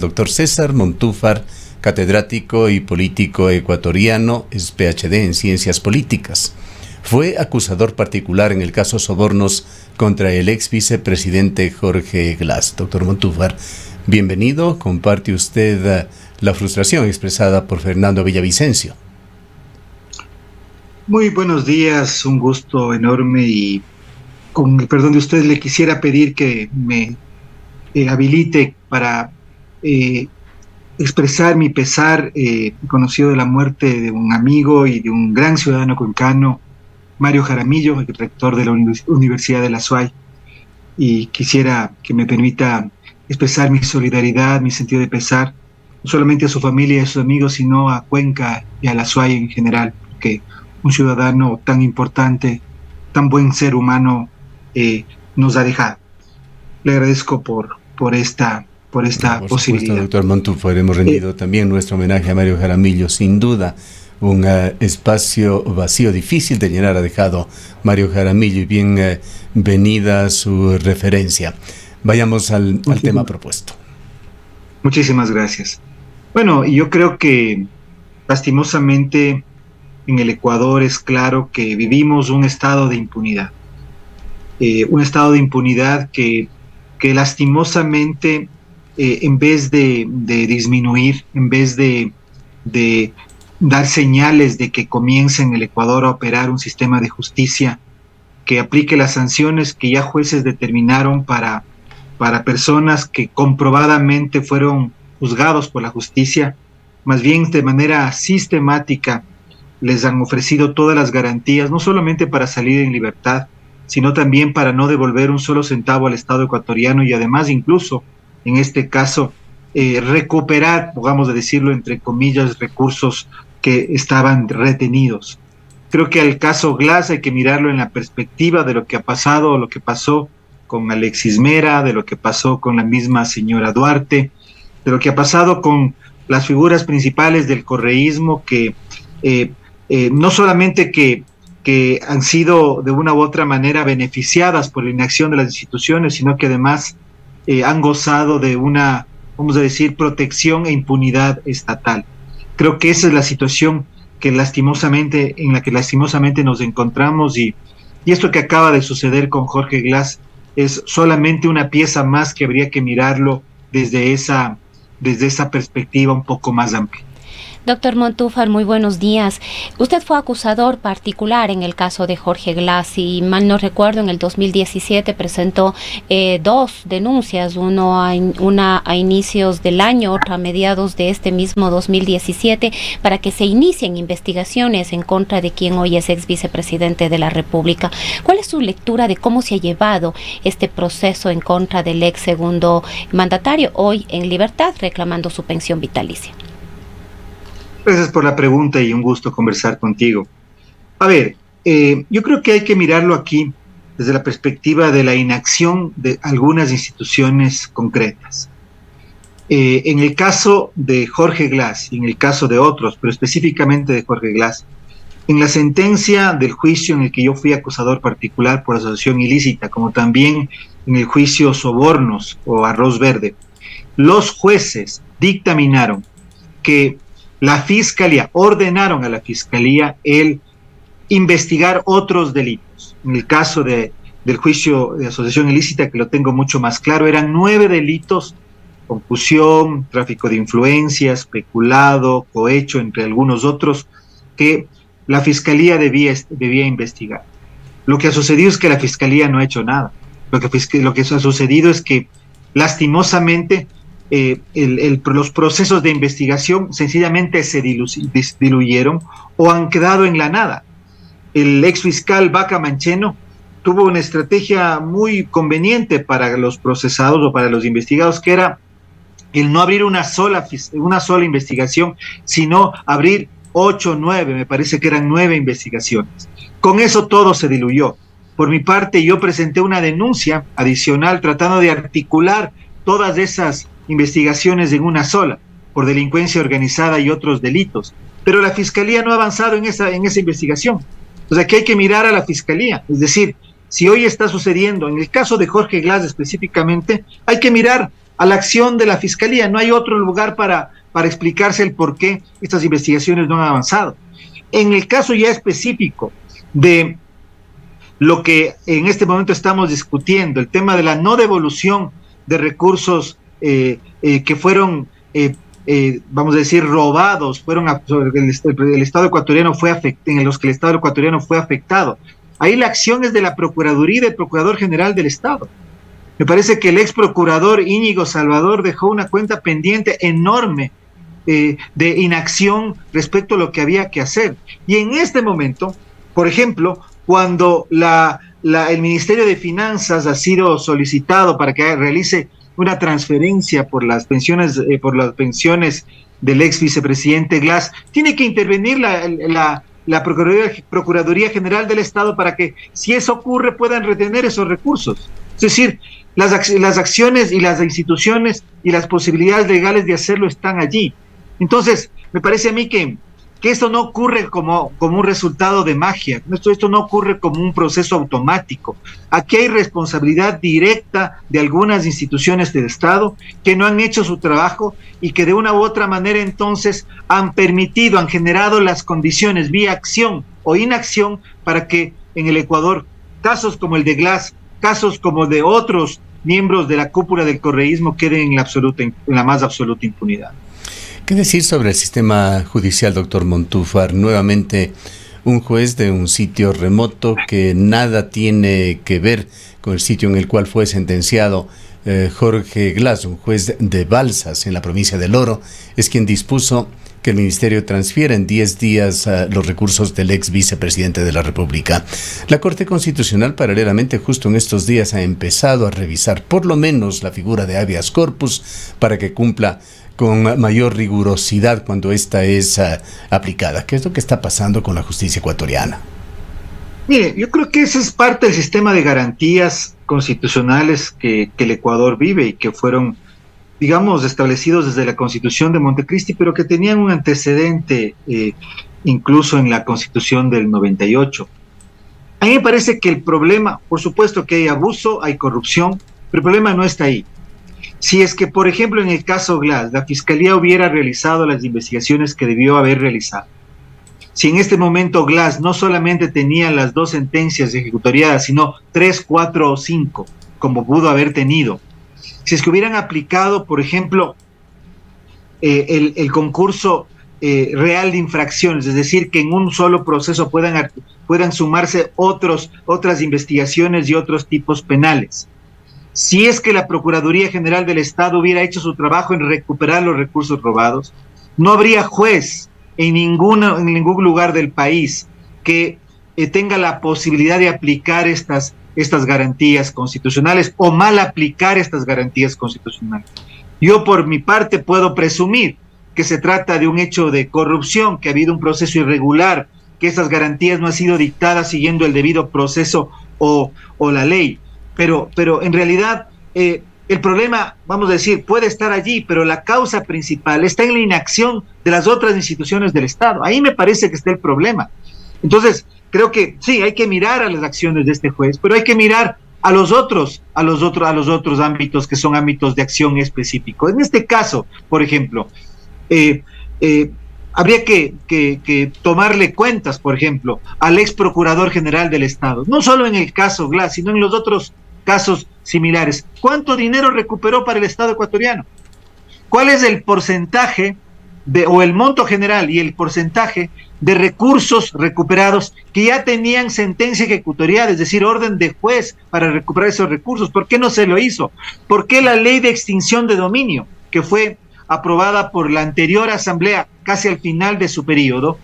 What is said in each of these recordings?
doctor César Montúfar, catedrático y político ecuatoriano, es PhD en Ciencias Políticas. Fue acusador particular en el caso Sobornos contra el ex vicepresidente Jorge Glass. Doctor Montúfar, bienvenido. Comparte usted la frustración expresada por Fernando Villavicencio. Muy buenos días, un gusto enorme, y con el perdón de ustedes le quisiera pedir que me habilite para expresar mi pesar conocido de la muerte de un amigo y de un gran ciudadano cuencano, Mario Jaramillo, el rector de la Universidad de la SUAY, y quisiera que me permita expresar mi solidaridad, mi sentido de pesar, no solamente a su familia y a sus amigos, sino a Cuenca y a la SUAY en general, porque un ciudadano tan importante, tan buen ser humano, nos ha dejado. Le agradezco por esta posibilidad. Supuesto, doctor Montúfar, hemos rendido también nuestro homenaje a Mario Jaramillo. Sin duda, un espacio vacío, difícil de llenar, ha dejado Mario Jaramillo, y bienvenida su referencia. Vayamos al tema propuesto. Muchísimas gracias. Bueno, yo creo que lastimosamente en el Ecuador es claro que vivimos un estado de impunidad. Un estado de impunidad que lastimosamente, en vez de disminuir, en vez de dar señales de que comience en el Ecuador a operar un sistema de justicia que aplique las sanciones que ya jueces determinaron para personas que comprobadamente fueron juzgados por la justicia, más bien de manera sistemática les han ofrecido todas las garantías, no solamente para salir en libertad, sino también para no devolver un solo centavo al Estado ecuatoriano, y además incluso, en este caso, recuperar, vamos a decirlo entre comillas, recursos que estaban retenidos. Creo que al caso Glass hay que mirarlo en la perspectiva de lo que ha pasado, lo que pasó con Alexis Mera, de lo que pasó con la misma señora Duarte, de lo que ha pasado con las figuras principales del correísmo que no solamente que han sido de una u otra manera beneficiadas por la inacción de las instituciones, sino que además han gozado de una, vamos a decir, protección e impunidad estatal. Creo que esa es la situación en la que lastimosamente nos encontramos, y esto que acaba de suceder con Jorge Glass es solamente una pieza más que habría que mirarlo desde esa perspectiva un poco más amplia. Doctor Montúfar, muy buenos días. Usted fue acusador particular en el caso de Jorge Glass, y mal no recuerdo, en el 2017 presentó 2 denuncias, una a inicios del año, otra a mediados de este mismo 2017, para que se inicien investigaciones en contra de quien hoy es ex vicepresidente de la República. ¿Cuál es su lectura de cómo se ha llevado este proceso en contra del ex segundo mandatario, hoy en libertad, reclamando su pensión vitalicia? Gracias por la pregunta y un gusto conversar contigo. A ver, yo creo que hay que mirarlo aquí desde la perspectiva de la inacción de algunas instituciones concretas. En el caso de Jorge Glass y en el caso de otros, pero específicamente de Jorge Glass, en la sentencia del juicio en el que yo fui acusador particular por asociación ilícita, como también en el juicio Sobornos o Arroz Verde, los jueces dictaminaron que la Fiscalía, ordenaron a la Fiscalía el investigar otros delitos. En el caso del juicio de asociación ilícita, que lo tengo mucho más claro, eran 9 delitos: concusión, tráfico de influencias, peculado, cohecho, entre algunos otros, que la Fiscalía debía investigar. Lo que ha sucedido es que la Fiscalía no ha hecho nada. Lo que ha sucedido es que, lastimosamente, los procesos de investigación sencillamente se diluyeron o han quedado en la nada. El ex fiscal Vaca Mancheno tuvo una estrategia muy conveniente para los procesados o para los investigados, que era el no abrir una sola investigación, sino abrir 8, 9, me parece que eran 9 investigaciones. Con eso todo se diluyó. Por mi parte, yo presenté una denuncia adicional tratando de articular todas esas investigaciones en una sola, por delincuencia organizada y otros delitos. Pero la Fiscalía no ha avanzado en esa investigación. O sea que hay que mirar a la Fiscalía. Es decir, si hoy está sucediendo, en el caso de Jorge Glass específicamente, hay que mirar a la acción de la Fiscalía. No hay otro lugar para explicarse el por qué estas investigaciones no han avanzado. En el caso ya específico de lo que en este momento estamos discutiendo, el tema de la no devolución de recursos que fueron, vamos a decir, robados, el Estado ecuatoriano en los que el Estado ecuatoriano fue afectado. Ahí la acción es de la Procuraduría y del Procurador General del Estado. Me parece que el ex procurador Íñigo Salvador dejó una cuenta pendiente enorme de inacción respecto a lo que había que hacer. Y en este momento, por ejemplo, cuando el Ministerio de Finanzas ha sido solicitado para que realice una transferencia por las pensiones del ex vicepresidente Glass, tiene que intervenir la Procuraduría General del Estado para que, si eso ocurre, puedan retener esos recursos. Es decir, las acciones y las instituciones y las posibilidades legales de hacerlo están allí. Entonces, me parece a mí que esto no ocurre como un resultado de magia, esto no ocurre como un proceso automático. Aquí hay responsabilidad directa de algunas instituciones del Estado que no han hecho su trabajo y que de una u otra manera entonces han generado las condiciones vía acción o inacción para que en el Ecuador casos como el de Glass, casos como de otros miembros de la cúpula del correísmo queden en la más absoluta impunidad. ¿Qué decir sobre el sistema judicial, doctor Montúfar? Nuevamente, un juez de un sitio remoto que nada tiene que ver con el sitio en el cual fue sentenciado Jorge Glass, un juez de Balsas en la provincia del Oro, es quien dispuso que el Ministerio transfiera en 10 días los recursos del ex vicepresidente de la República. La Corte Constitucional, paralelamente, justo en estos días ha empezado a revisar por lo menos la figura de habeas corpus para que cumpla con mayor rigurosidad cuando esta es aplicada. ¿Qué es lo que está pasando con la justicia ecuatoriana? Mire, yo creo que ese es parte del sistema de garantías constitucionales que el Ecuador vive y que fueron, digamos, establecidos desde la Constitución de Montecristi, pero que tenían un antecedente incluso en la Constitución del 98. A mí me parece que el problema, por supuesto que hay abuso, hay corrupción, pero el problema no está ahí. Si es que, por ejemplo, en el caso Glass, la Fiscalía hubiera realizado las investigaciones que debió haber realizado, si en este momento Glass no solamente tenía las 2 sentencias ejecutoriadas, sino 3, 4 o 5, como pudo haber tenido, si es que hubieran aplicado, por ejemplo, el concurso real de infracciones, es decir, que en un solo proceso puedan sumarse otras investigaciones y otros tipos penales. Si es que la Procuraduría General del Estado hubiera hecho su trabajo en recuperar los recursos robados, no habría juez en ningún lugar del país que tenga la posibilidad de aplicar estas garantías constitucionales o mal aplicar estas garantías constitucionales. Yo, por mi parte, puedo presumir que se trata de un hecho de corrupción, que ha habido un proceso irregular, que estas garantías no han sido dictadas siguiendo el debido proceso o la ley. Pero en realidad el problema, vamos a decir, puede estar allí, pero la causa principal está en la inacción de las otras instituciones del Estado. Ahí me parece que está el problema. Entonces, creo que sí, hay que mirar a las acciones de este juez, pero hay que mirar a los otros ámbitos que son ámbitos de acción específicos. En este caso, por ejemplo, habría que tomarle cuentas, por ejemplo, al ex procurador general del Estado, no solo en el caso Glass, sino en los otros casos similares. ¿Cuánto dinero recuperó para el Estado ecuatoriano? ¿Cuál es el porcentaje o el monto general y el porcentaje de recursos recuperados que ya tenían sentencia ejecutorial, es decir, orden de juez para recuperar esos recursos? ¿Por qué no se lo hizo? ¿Por qué la ley de extinción de dominio, que fue aprobada por la anterior asamblea casi al final de su periodo,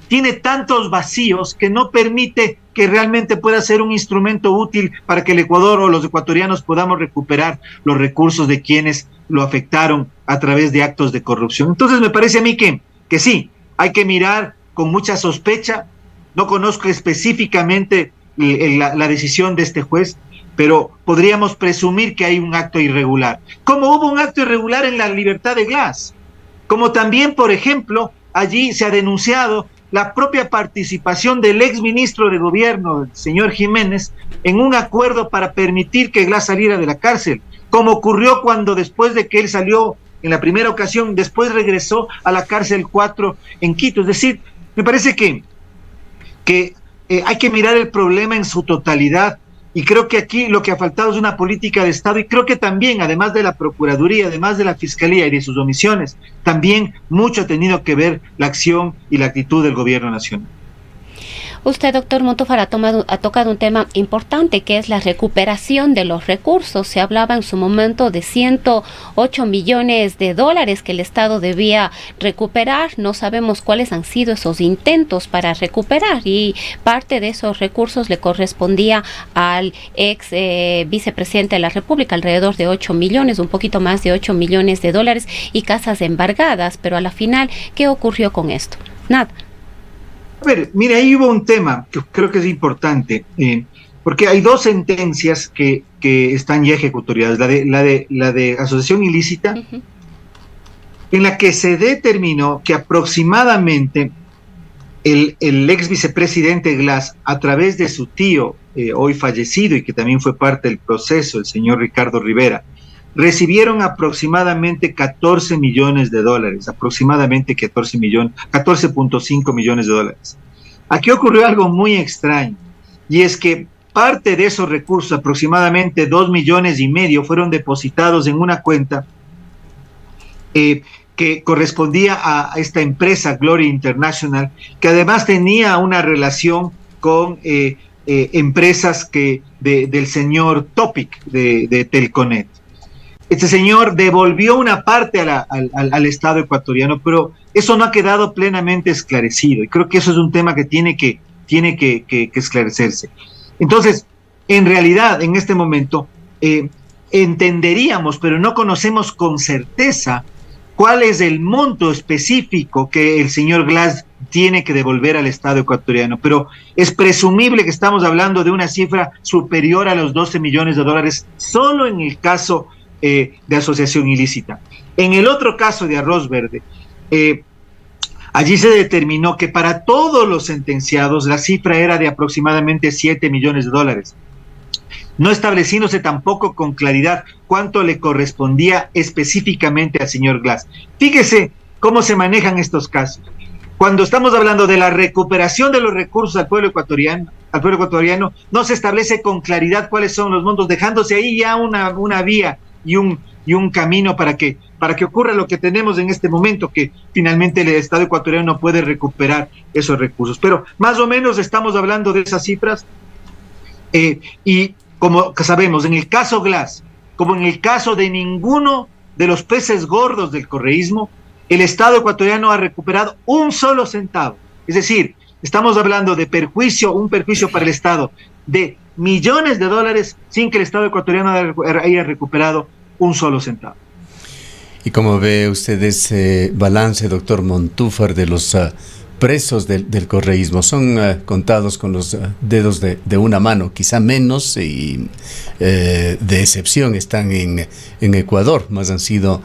tiene tantos vacíos que no permite que realmente pueda ser un instrumento útil para que el Ecuador o los ecuatorianos podamos recuperar los recursos de quienes lo afectaron a través de actos de corrupción? Entonces me parece a mí que sí, hay que mirar con mucha sospecha. No conozco específicamente la decisión de este juez, pero podríamos presumir que hay un acto irregular. Como hubo un acto irregular en la libertad de Glass, como también, por ejemplo, allí se ha denunciado la propia participación del ex ministro de gobierno, el señor Jiménez, en un acuerdo para permitir que Glass saliera de la cárcel. como ocurrió cuando después de que él salió en la primera ocasión, después regresó a la cárcel 4 en Quito. Es decir, me parece que hay que mirar el problema en su totalidad, y creo que aquí lo que ha faltado es una política de Estado, y creo que también, además de la Procuraduría, además de la Fiscalía y de sus omisiones, también mucho ha tenido que ver la acción y la actitud del gobierno nacional. Usted, doctor Montúfar, ha tocado un tema importante, que es la recuperación de los recursos. Se hablaba en su momento de 108 millones de dólares que el Estado debía recuperar. No sabemos cuáles han sido esos intentos para recuperar, y parte de esos recursos le correspondía al ex vicepresidente de la República, alrededor de 8 millones, un poquito más de 8 millones de dólares y casas embargadas. Pero a la final, ¿qué ocurrió con esto? Nada. A ver, mira, ahí hubo un tema que creo que es importante, porque hay dos sentencias que están ya ejecutoriadas, la de asociación ilícita, en la que se determinó que aproximadamente el ex vicepresidente Glass, a través de su tío, hoy fallecido y que también fue parte del proceso, el señor Ricardo Rivera, recibieron aproximadamente 14 millones de dólares, aproximadamente 14.5 millones de dólares. Aquí ocurrió algo muy extraño, y es que parte de esos recursos, aproximadamente 2,5 millones, fueron depositados en una cuenta que correspondía a esta empresa Glory International, que además tenía una relación con empresas del señor Topic de Telconet. Este señor devolvió una parte al Estado ecuatoriano, pero eso no ha quedado plenamente esclarecido, y creo que eso es un tema que tiene que esclarecerse. Entonces, en realidad, en este momento, entenderíamos, pero no conocemos con certeza cuál es el monto específico que el señor Glass tiene que devolver al Estado ecuatoriano, pero es presumible que estamos hablando de una cifra superior a los 12 millones de dólares, solo en el caso de asociación ilícita. En el otro caso de Arroz Verde, allí se determinó que para todos los sentenciados la cifra era de aproximadamente 7 millones de dólares, no estableciéndose tampoco con claridad cuánto le correspondía específicamente al señor Glass. Fíjese cómo se manejan estos casos. Cuando estamos hablando de la recuperación de los recursos al pueblo ecuatoriano, no se establece con claridad cuáles son los montos, dejándose ahí ya una vía y un camino para que ocurra lo que tenemos en este momento, que finalmente el Estado ecuatoriano no puede recuperar esos recursos. Pero más o menos estamos hablando de esas cifras, y como sabemos, en el caso Glass, como en el caso de ninguno de los peces gordos del correísmo, el Estado ecuatoriano ha recuperado un solo centavo. Es decir, estamos hablando de un perjuicio para el Estado de millones de dólares sin que el Estado ecuatoriano haya recuperado un solo centavo. ¿Y cómo ve usted ese balance, doctor Montúfar, de los presos del correísmo? Son contados con los dedos de una mano, quizá menos, y de excepción están en Ecuador, más han sido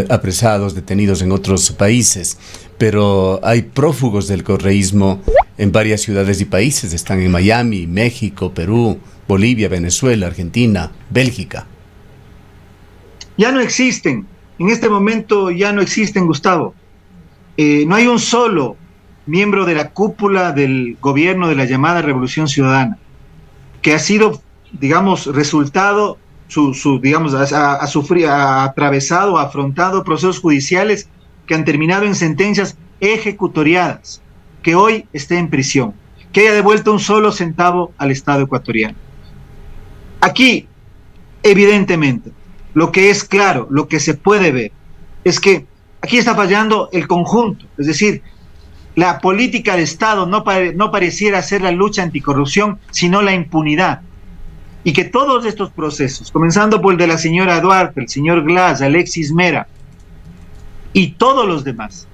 apresados, detenidos en otros países. Pero hay prófugos del correísmo en varias ciudades y países. Están en Miami, México, Perú, Bolivia, Venezuela, Argentina, Bélgica. Ya no existen. En este momento ya no existen, Gustavo. No hay un solo miembro de la cúpula del gobierno de la llamada Revolución Ciudadana que ha sido, digamos, resultado, ha atravesado, ha afrontado procesos judiciales que han terminado en sentencias ejecutoriadas, que hoy esté en prisión, que haya devuelto un solo centavo al Estado ecuatoriano. Aquí, evidentemente, lo que es claro, lo que se puede ver, es que aquí está fallando el conjunto, es decir, la política de Estado no pareciera ser la lucha anticorrupción, sino la impunidad. Y que todos estos procesos, comenzando por el de la señora Duarte, el señor Glass, Alexis Mera, y todos los demás,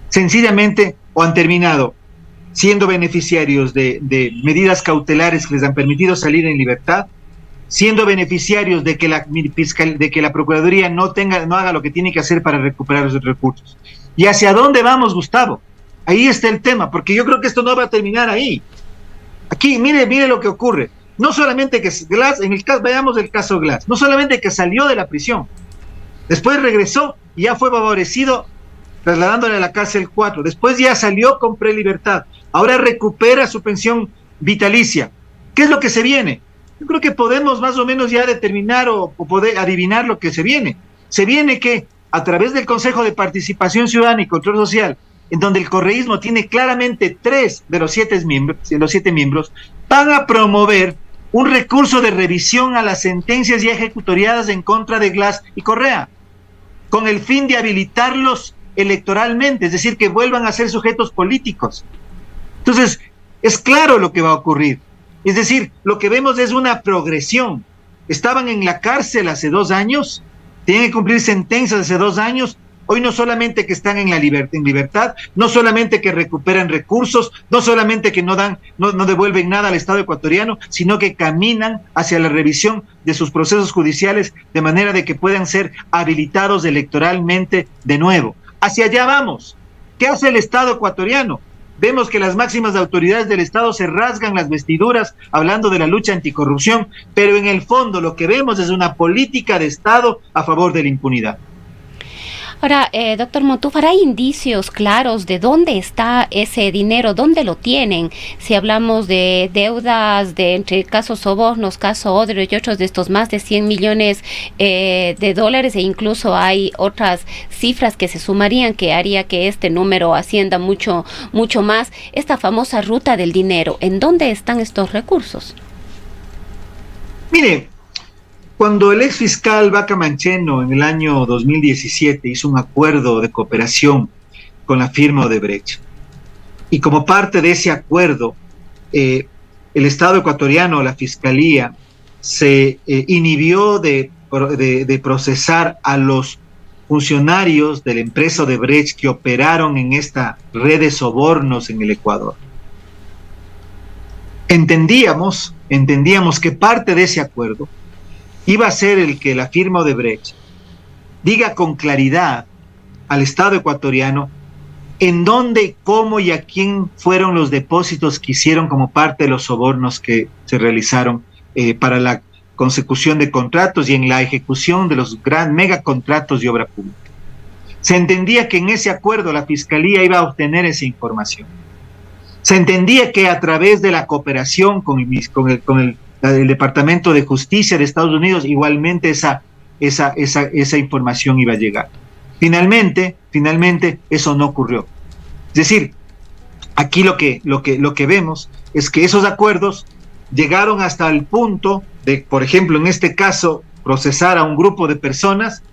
sencillamente o han terminado siendo beneficiarios de medidas cautelares que les han permitido salir en libertad, siendo beneficiarios de que la Procuraduría no haga lo que tiene que hacer para recuperar esos recursos. ¿Y hacia dónde vamos, Gustavo? Ahí está el tema, porque yo creo que esto no va a terminar ahí. Aquí, mire lo que ocurre. no solamente que Glass, en el caso, veamos el caso Glass, no solamente que salió de la prisión, después regresó y ya fue favorecido trasladándole a la cárcel 4, después ya salió con prelibertad, ahora recupera su pensión vitalicia. ¿Qué es lo que se viene? Yo creo que podemos más o menos ya determinar o poder adivinar lo que se viene. Se viene que a través del Consejo de Participación Ciudadana y Control Social, en donde el correísmo tiene claramente 3 de los 7 miembros, van a promover un recurso de revisión a las sentencias ya ejecutoriadas en contra de Glass y Correa, con el fin de habilitarlos electoralmente, es decir, que vuelvan a ser sujetos políticos. Entonces, es claro lo que va a ocurrir. Es decir, lo que vemos es una progresión. Estaban en la cárcel hace 2 años, tienen que cumplir sentencias hace 2 años, hoy no solamente que están en libertad, no solamente que recuperan recursos, no solamente que no devuelven nada al Estado ecuatoriano, sino que caminan hacia la revisión de sus procesos judiciales de manera de que puedan ser habilitados electoralmente de nuevo. Hacia allá vamos. ¿Qué hace el Estado ecuatoriano? Vemos que las máximas autoridades del Estado se rasgan las vestiduras hablando de la lucha anticorrupción, pero en el fondo lo que vemos es una política de Estado a favor de la impunidad. Ahora, doctor Montúfar, ¿hay indicios claros de dónde está ese dinero, dónde lo tienen? Si hablamos de deudas, de entre casos sobornos, caso Odebrecht y otros de estos más de 100 millones de dólares, e incluso hay otras cifras que se sumarían que haría que este número ascienda mucho más. Esta famosa ruta del dinero, ¿en dónde están estos recursos? Mire, cuando el ex fiscal Vaca Mancheno en el año 2017 hizo un acuerdo de cooperación con la firma Odebrecht, y como parte de ese acuerdo, el Estado ecuatoriano, la Fiscalía, se inhibió de procesar a los funcionarios de la empresa Odebrecht que operaron en esta red de sobornos en el Ecuador. Entendíamos que parte de ese acuerdo iba a ser el que la firma Odebrecht diga con claridad al Estado ecuatoriano en dónde, cómo y a quién fueron los depósitos que hicieron como parte de los sobornos que se realizaron para la consecución de contratos y en la ejecución de los megacontratos de obra pública. Se entendía que en ese acuerdo la Fiscalía iba a obtener esa información. Se entendía que a través de la cooperación con el Departamento de Justicia de Estados Unidos, igualmente esa información iba a llegar. Finalmente, eso no ocurrió. Es decir, aquí lo que vemos es que esos acuerdos llegaron hasta el punto de, por ejemplo, en este caso, procesar a un grupo de personas.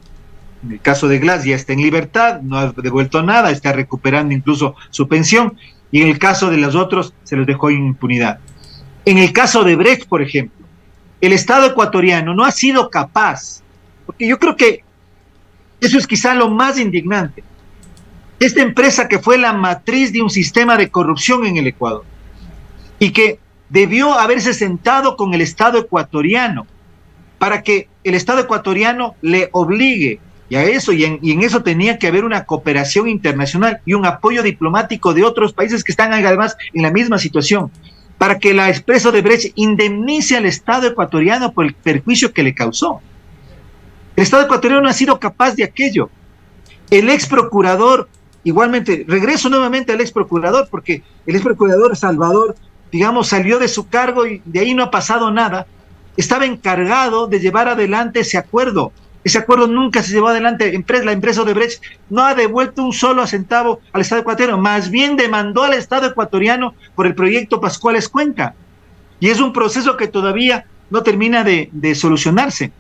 En el caso de Glass ya está en libertad, no ha devuelto nada, está recuperando incluso su pensión, y en el caso de los otros se los dejó en impunidad. En el caso de Brecht, por ejemplo, el Estado ecuatoriano no ha sido capaz, porque yo creo que eso es quizá lo más indignante. Esta empresa que fue la matriz de un sistema de corrupción en el Ecuador y que debió haberse sentado con el Estado ecuatoriano para que el Estado ecuatoriano le obligue y a eso, y en eso tenía que haber una cooperación internacional y un apoyo diplomático de otros países que están además en la misma situación, para que la empresa Odebrecht indemnice al Estado ecuatoriano por el perjuicio que le causó. El Estado ecuatoriano no ha sido capaz de aquello. El ex procurador, igualmente, regreso nuevamente al ex procurador, porque el ex procurador Salvador, digamos, salió de su cargo y de ahí no ha pasado nada. Estaba encargado de llevar adelante ese acuerdo. Ese acuerdo nunca se llevó adelante. La empresa Odebrecht no ha devuelto un solo centavo al Estado ecuatoriano, más bien demandó al Estado ecuatoriano por el proyecto Pascuales Cuenca. Y es un proceso que todavía no termina de solucionarse.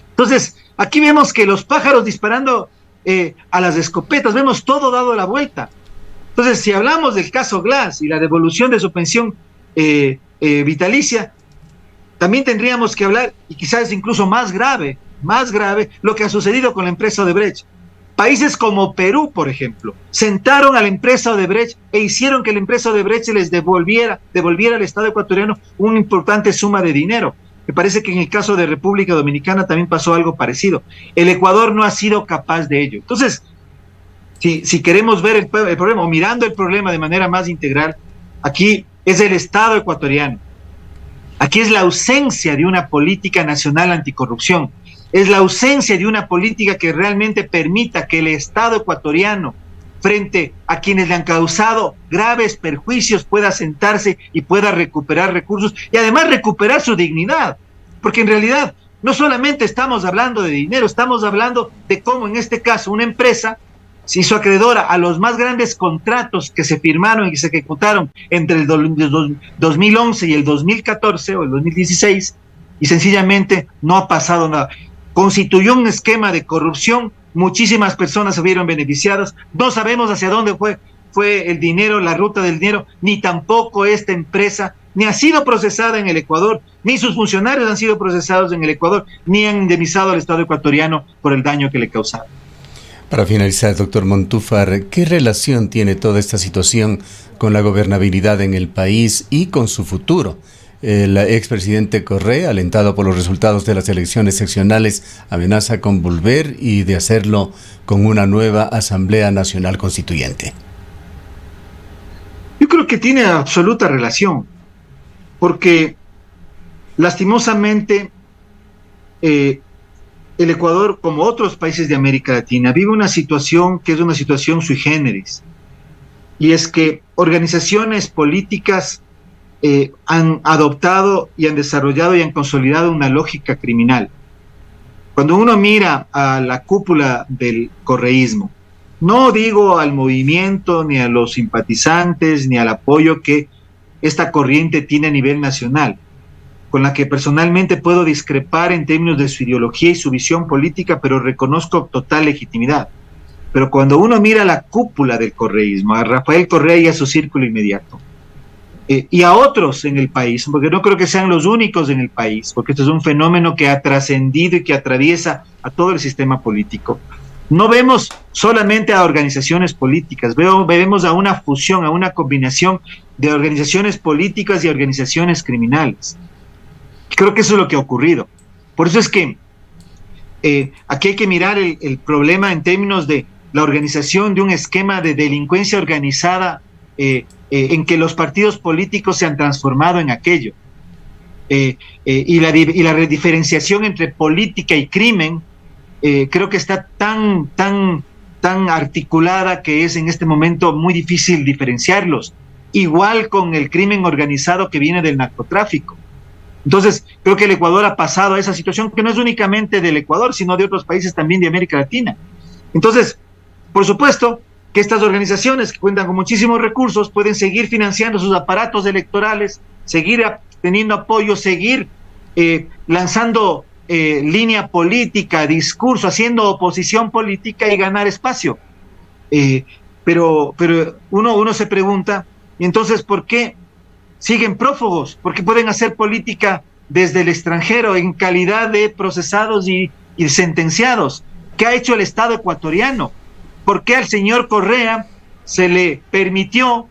Entonces, aquí vemos que los pájaros disparando a las escopetas, vemos todo dado la vuelta. Entonces, si hablamos del caso Glass y la devolución de su pensión vitalicia, también tendríamos que hablar, y quizás incluso más grave, lo que ha sucedido con la empresa Odebrecht. Países como Perú, por ejemplo, sentaron a la empresa Odebrecht e hicieron que la empresa Odebrecht les devolviera al Estado ecuatoriano una importante suma de dinero. Me parece que en el caso de República Dominicana también pasó algo parecido. El Ecuador no ha sido capaz de ello. Entonces, si queremos ver el problema, o mirando el problema de manera más integral, aquí es el Estado ecuatoriano. Aquí es la ausencia de una política nacional anticorrupción, es la ausencia de una política que realmente permita que el Estado ecuatoriano, frente a quienes le han causado graves perjuicios, pueda sentarse y pueda recuperar recursos y además recuperar su dignidad. Porque en realidad no solamente estamos hablando de dinero, estamos hablando de cómo en este caso una empresa se hizo acreedora a los más grandes contratos que se firmaron y que se ejecutaron entre el 2011 y el 2014 o el 2016 y sencillamente no ha pasado nada. Constituyó un esquema de corrupción, muchísimas personas se vieron beneficiadas, no sabemos hacia dónde fue el dinero, la ruta del dinero, ni tampoco esta empresa ni ha sido procesada en el Ecuador, ni sus funcionarios han sido procesados en el Ecuador, ni han indemnizado al Estado ecuatoriano por el daño que le causaron. Para finalizar, doctor Montúfar, ¿qué relación tiene toda esta situación con la gobernabilidad en el país y con su futuro? El expresidente Correa, alentado por los resultados de las elecciones seccionales, amenaza con volver y de hacerlo con una nueva Asamblea Nacional Constituyente. Yo creo que tiene absoluta relación, porque lastimosamente el Ecuador, como otros países de América Latina, vive una situación que es una situación sui generis, y es que organizaciones políticas han adoptado y han desarrollado y han consolidado una lógica criminal. Cuando uno mira a la cúpula del correísmo, no digo al movimiento, ni a los simpatizantes, ni al apoyo que esta corriente tiene a nivel nacional, con la que personalmente puedo discrepar en términos de su ideología y su visión política, pero reconozco total legitimidad. Pero cuando uno mira la cúpula del correísmo, a Rafael Correa y a su círculo inmediato, y a otros en el país, porque no creo que sean los únicos en el país, porque esto es un fenómeno que ha trascendido y que atraviesa a todo el sistema político. No vemos solamente a organizaciones políticas, vemos a una fusión, a una combinación de organizaciones políticas y organizaciones criminales. Creo que eso es lo que ha ocurrido. Por eso es que aquí hay que mirar el problema en términos de la organización de un esquema de delincuencia organizada en que los partidos políticos se han transformado en aquello. Y la diferenciación entre política y crimen creo que está tan articulada que es en este momento muy difícil diferenciarlos. Igual con el crimen organizado que viene del narcotráfico. Entonces, creo que el Ecuador ha pasado a esa situación que no es únicamente del Ecuador, sino de otros países también de América Latina. Entonces, por supuesto que estas organizaciones que cuentan con muchísimos recursos pueden seguir financiando sus aparatos electorales, seguir teniendo apoyo, seguir lanzando línea política, discurso, haciendo oposición política y ganar espacio. Pero uno se pregunta, ¿y entonces por qué siguen prófugos? ¿Por qué pueden hacer política desde el extranjero en calidad de procesados y sentenciados? ¿Qué ha hecho el Estado ecuatoriano? ¿Por qué al señor Correa se le permitió?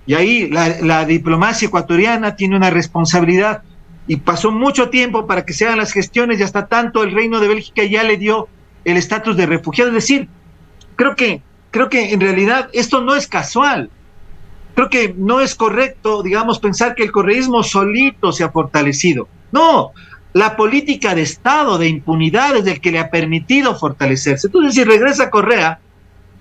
Y ahí la diplomacia ecuatoriana tiene una responsabilidad, y pasó mucho tiempo para que se hagan las gestiones, y hasta tanto el Reino de Bélgica ya le dio el estatus de refugiado. Es decir, creo que en realidad esto no es casual. Creo que no es correcto, digamos, pensar que el correísmo solito se ha fortalecido. No, la política de Estado, de impunidad, es el que le ha permitido fortalecerse. Entonces, si regresa Correa,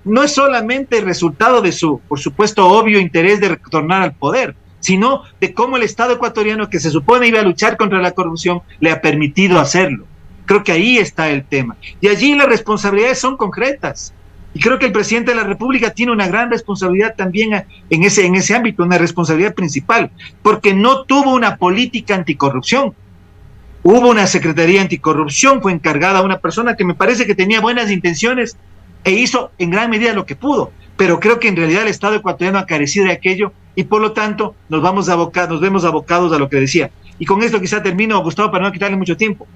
no es solamente el resultado de su, por supuesto, obvio interés de retornar al poder, sino de cómo el Estado ecuatoriano, que se supone iba a luchar contra la corrupción, le ha permitido hacerlo. Creo que ahí está el tema. Y allí las responsabilidades son concretas. Y creo que el presidente de la República tiene una gran responsabilidad también en ese ámbito, una responsabilidad principal, porque no tuvo una política anticorrupción. Hubo una secretaría anticorrupción, fue encargada una persona que me parece que tenía buenas intenciones e hizo en gran medida lo que pudo, pero creo que en realidad el Estado ecuatoriano ha carecido de aquello y por lo tanto nos vemos abocados a lo que decía. Y con esto quizá termino, Gustavo, para no quitarle mucho tiempo.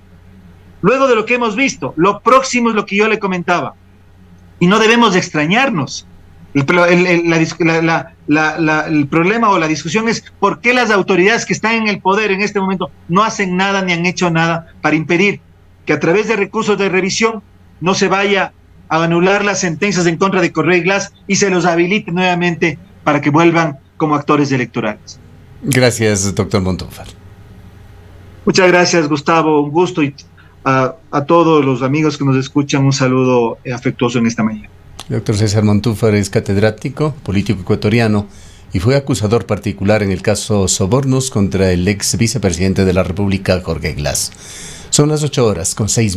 Luego de lo que hemos visto, lo próximo es lo que yo le comentaba. Y no debemos de extrañarnos. El problema o la discusión es por qué las autoridades que están en el poder en este momento no hacen nada ni han hecho nada para impedir que a través de recursos de revisión no se vaya a anular las sentencias en contra de Correa y Glass y se los habilite nuevamente para que vuelvan como actores electorales. Gracias, doctor Montúfar. Muchas gracias, Gustavo. Un gusto y a todos los amigos que nos escuchan, un saludo afectuoso en esta mañana. Doctor César Montúfar es catedrático, político ecuatoriano y fue acusador particular en el caso Sobornos contra el ex vicepresidente de la República, Jorge Glass. Son las 8:06.